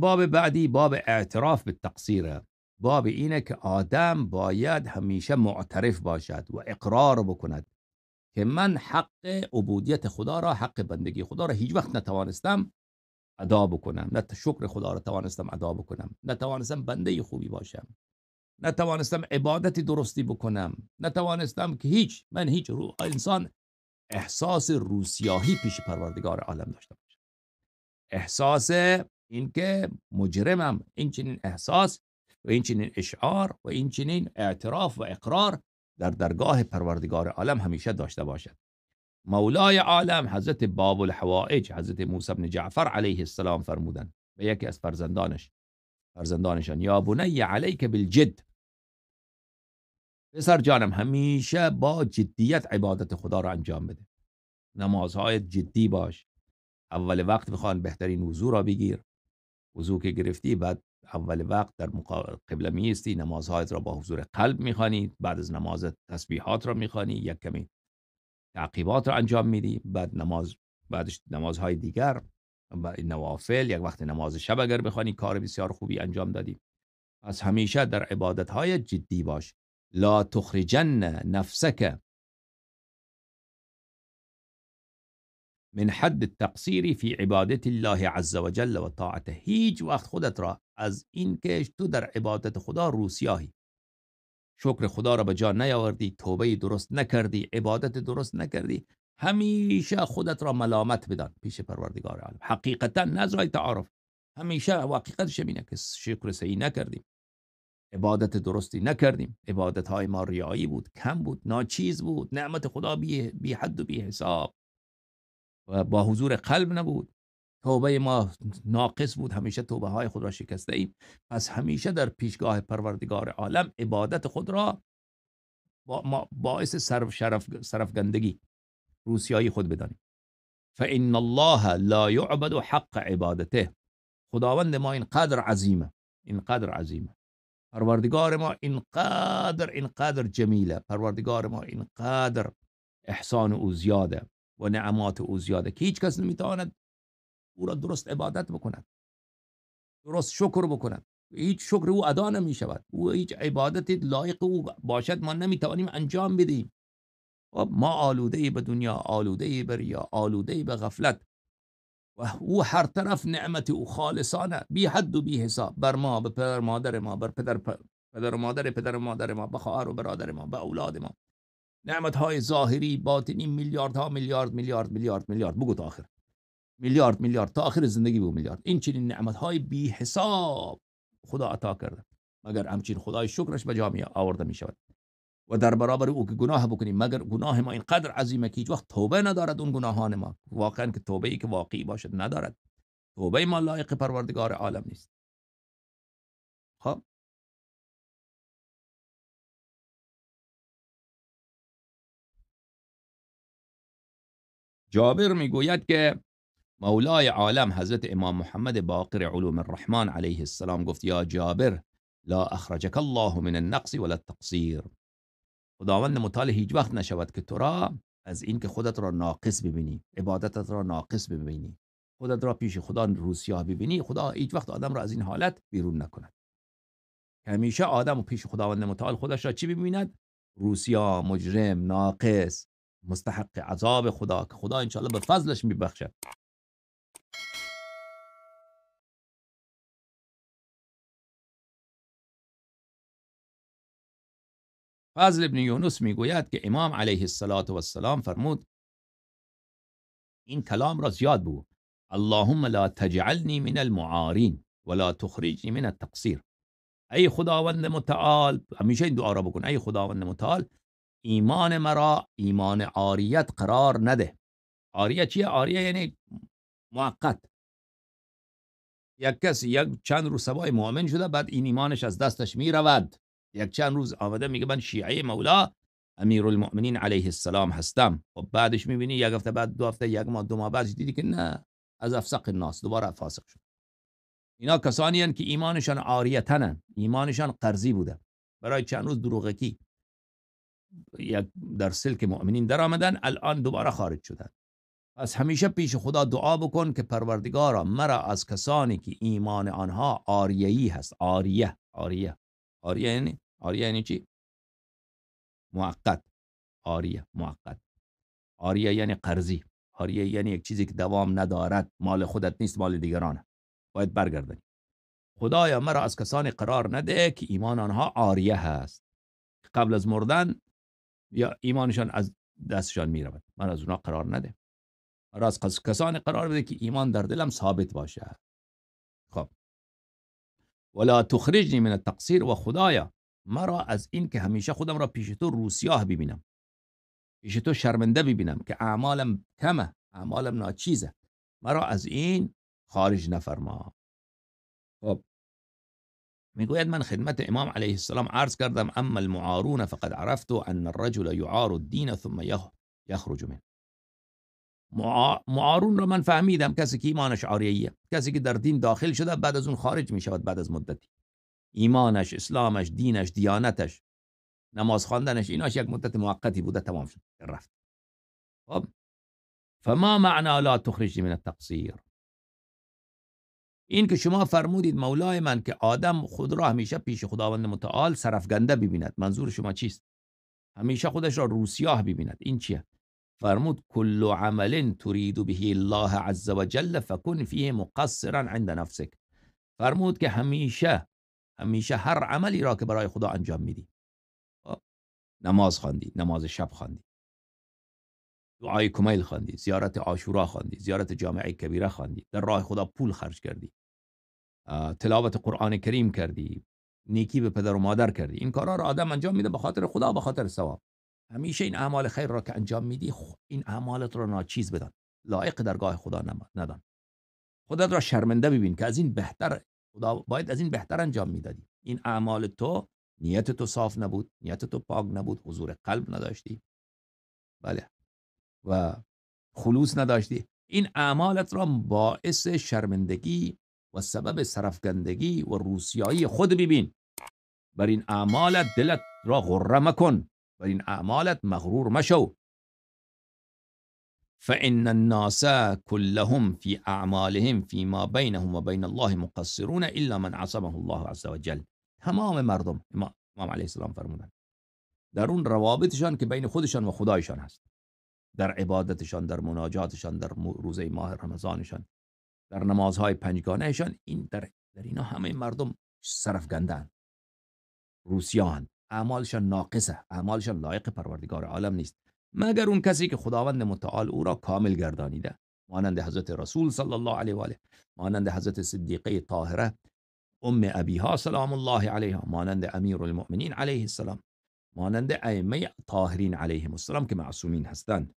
باب بعدی باب اعتراف به تقصیره. باب اینه که آدم باید همیشه معترف باشد و اقرار بکند که من حق عبودیت خدا را، حق بندگی خدا را هیچ وقت نتوانستم ادا بکنم، نه شکر خدا را توانستم ادا بکنم، نتوانستم بنده خوبی باشم، نتوانستم عبادت درستی بکنم، نتوانستم که من هیچ انسان احساس روسیاهی پیش پروردگار عالم داشته باشه. احساس اینکه مجرمم، این چنین احساس و این چنین اشعار و این چنین اعتراف و اقرار در درگاه پروردگار عالم همیشه داشته باشد. مولای عالم حضرت باب الحوائج، حضرت موسی بن جعفر علیه السلام فرمودند به یکی از فرزندانشان یا بنی علیک بالجد، پسر جانم همیشه با جدیت عبادت خدا را انجام بده، نمازهای جدی باش، اول وقت بخوان بهترین وضو را بگیر، وضو که گرفتی بعد اول وقت در قبله میستی، نمازهایت را با حضور قلب میخوانی، بعد از نماز تسبیحات را میخوانی، یک کمی تعقیبات را انجام میدی، بعدش نمازهای دیگر نوافل، یک وقت نماز شب اگر بخوانی کار بسیار خوبی انجام دادی. پس همیشه در عبادتهای جدی باش. لا تخرجن نفسك من حد التقصیر فی عبادت الله عز وجل و طاعته. هیچ وقت خودت را از این که تو در عبادت خدا روسیاهی، شکر خدا را به جا نیاوردی، توبه درست نکردی، عبادت درست نکردی، همیشه خودت را ملامت بدان پیش پروردگار عالم. حقیقتا نزرای تعارف، همیشه حقیقتش اینه که شکر صحیح نکردیم، عبادت درستی نکردیم، عبادت های ما ریایی بود، کم بود، ناچیز بود، نعمت خدا بی حد و بی حساب و با حضور قلب نبود، توبه ما ناقص بود، همیشه توبه های خود را شکسته ایم. پس همیشه در پیشگاه پروردگار عالم عبادت خود را باعث سرفگندگی، روسیایی خود بدانیم. فإن الله لا يعبد حق عبادته. خداوند ما اینقدر عظیمه، پروردگار ما اینقدر جمیله، پروردگار ما اینقدر احسان او زیاده و نعمات او زیاده که هیچ کس نمیتواند او را درست عبادت بکند، درست شکر بکند. هیچ شکر او ادا نمی شود، او هیچ عبادتی لایق او باشد ما نمیتوانیم انجام بدیم. ما آلوده به دنیا، آلوده به ریا، آلوده به غفلت و او هر طرف نعمت او خالصانه بی حد و بی حساب بر ما، به پدر مادر ما، بر پدر مادر ما، به خواهر و برادر ما، به اولاد ما، نعمت های ظاهری باطنی میلیاردها میلیارد بگو تا آخر، میلیارد تا آخر زندگی بگو میلیارد. این چنین نعمت های بی حساب خدا عطا کرده، مگر همچین خدای شکرش به جا آورده می شود. و در برابر او که گناه بکنیم، مگر گناه ما اینقدر عظیمه که هیچ وقت توبه ندارد اون گناهان ما، واقعا که توبه ای که واقعی باشد ندارد، توبه ما لایق پروردگار عالم نیست. خب جابر میگوید که مولای عالم حضرت امام محمد باقر علوم الرحمن علیه السلام گفت یا جابر لا اخرجک الله من النقص ولا التقصیر. خداوند متعال هیچ وقت نشود که تو را از این که خودت را ناقص ببینی، عبادتت را ناقص ببینی، خودت را پیش خدا روسیاه ببینی. خدا هیچ وقت آدم را از این حالت بیرون نکند. همیشه آدم و پیش خداوند متعال خودش را چی ببیند؟ روسیاه، مجرم، ناقص، مستحق عذاب خدا که خدا انشاءالله به فضلش میبخشد. فضل ابن یونس میگوید که امام علیه السلام فرمود، این کلام را زیاد بگو، اللهم لا تجعلنی من المعارین ولا تخرجنی من التقصیر. ای خداوند متعال، همیشه این دعا را بکن، ای خداوند متعال ایمان مرا ایمان عاریت قرار نده. عاریت چیه؟ عاریه یعنی موقت. یک کسی یک چند روز سبای مؤمن شده، بعد این ایمانش از دستش می رود، یک چند روز آمده میگه من شیعه مولا امیرالمؤمنین علیه السلام هستم، خب بعدش میبینی یک هفته بعد، دو هفته، یک ماه، دو ماه بعد دیدی که نه، از افسق الناس دوباره فاسق شد. اینا کسانی هستند که ایمانشان عاریتن، ایمانشان قرضی بوده، برای چند روز دروغکی یک در سلک مؤمنین در آمدن، الان دوباره خارج شدن. پس همیشه پیش خدا دعا بکن که پروردگارا مرا از کسانی که ایمان آنها آریه‌ای هست. آریه یعنی چی؟ موقت. موقت. آریه یعنی قرضی. آریه یعنی یک چیزی که دوام ندارد، مال خودت نیست، مال دیگرانه، باید برگردانی. خدایا مرا از کسانی قرار نده که ایمان آنها آریه هست، قبل از مردن یا ایمانشان از دستشان میرود. من از اونها قرار نده. مرا از کسانی قرار بده که ایمان در دلم ثابت باشه. خب ولا تخرجنی من التقصیر، و خدایا مرا از این که همیشه خودم را پیش تو روسیاه ببینم، پیش تو شرمنده ببینم که اعمالم کمه، اعمالم ناچیزه، مرا از این خارج نفرما. خب میگوید من خدمت امام علیه السلام عرض کردم اما المعارون فقد عرفت ان الرجل یعار الدین ثم یخرج منه. معارون را من فهمیدم، کسی که ایمانش عاریه، کسی که در دین داخل شده بعد از اون خارج می شود، بعد از مدتی ایمانش، اسلامش، دینش، دیانتش، نماز خواندنش، ایناش یک مدت موقتی بوده، تمام شد رفت. خب فما معنا لا تخرجنی من التقصیر؟ این که شما فرمودید مولای من که آدم خود را همیشه پیش خداوند متعال سرفگنده ببیند، منظور شما چیست؟ همیشه خودش را روسیاه ببیند، این چیه؟ فرمود کل عمل ترید به الله عز وجل فکن فیه مقصرا عند نفسک. فرمود که همیشه هر عملی را که برای خدا انجام میدی، نماز خواندی، نماز شب خواندی، دعای کمیل خواندی، زیارت عاشورا خواندی، زیارت جامعه کبیره خواندی، در راه خدا پول خرج کردی، تلاوت قرآن کریم کردی، نیکی به پدر و مادر کردی، این کارا را آدم انجام میده به خاطر خدا، به خاطر ثواب. همیشه این اعمال خیر را که انجام میدی، این اعمالت را ناچیز بدان، لایق درگاه خدا ندان. خودت را شرمنده ببین که از این بهتر، خدا باید از این بهتر انجام میدادی. این اعمال تو، نیت تو صاف نبود، نیت تو پاک نبود، حضور قلب نداشتی، بله، و خلوص نداشتی. این اعمالت را باعث شرمندگی و سبب سرفگندگی و روسیایی خود ببین. بر این اعمالت دلت را غره مکن، بر این اعمالت مغرور مشو. فإن الناس كلهم في أعمالهم فيما بينهم وبين الله مقصرون إلا من عصمه الله عز وجل. تمام مردم، امام علیه السلام فرمودن، در اون روابطشان که بین خودشان و خدایشان هست، در عبادتشان، در مناجاتشان، در روزه ماه رمضانشان، در نمازهای پنجگانهشان، این در اینا همه مردم سرفگندن، روسیان، اعمالشان ناقصه، اعمالشان لایق پروردگار عالم نیست، مگر اون کسی که خداوند متعال او را کامل گردانیده، مانند حضرت رسول صلی الله علیه و آله، مانند حضرت صدیقه طاهره ام ابیها سلام الله علیها، مانند امیر المؤمنین علیه السلام، مانند ائمه طاهرین علیهم السلام که معصومین هستند.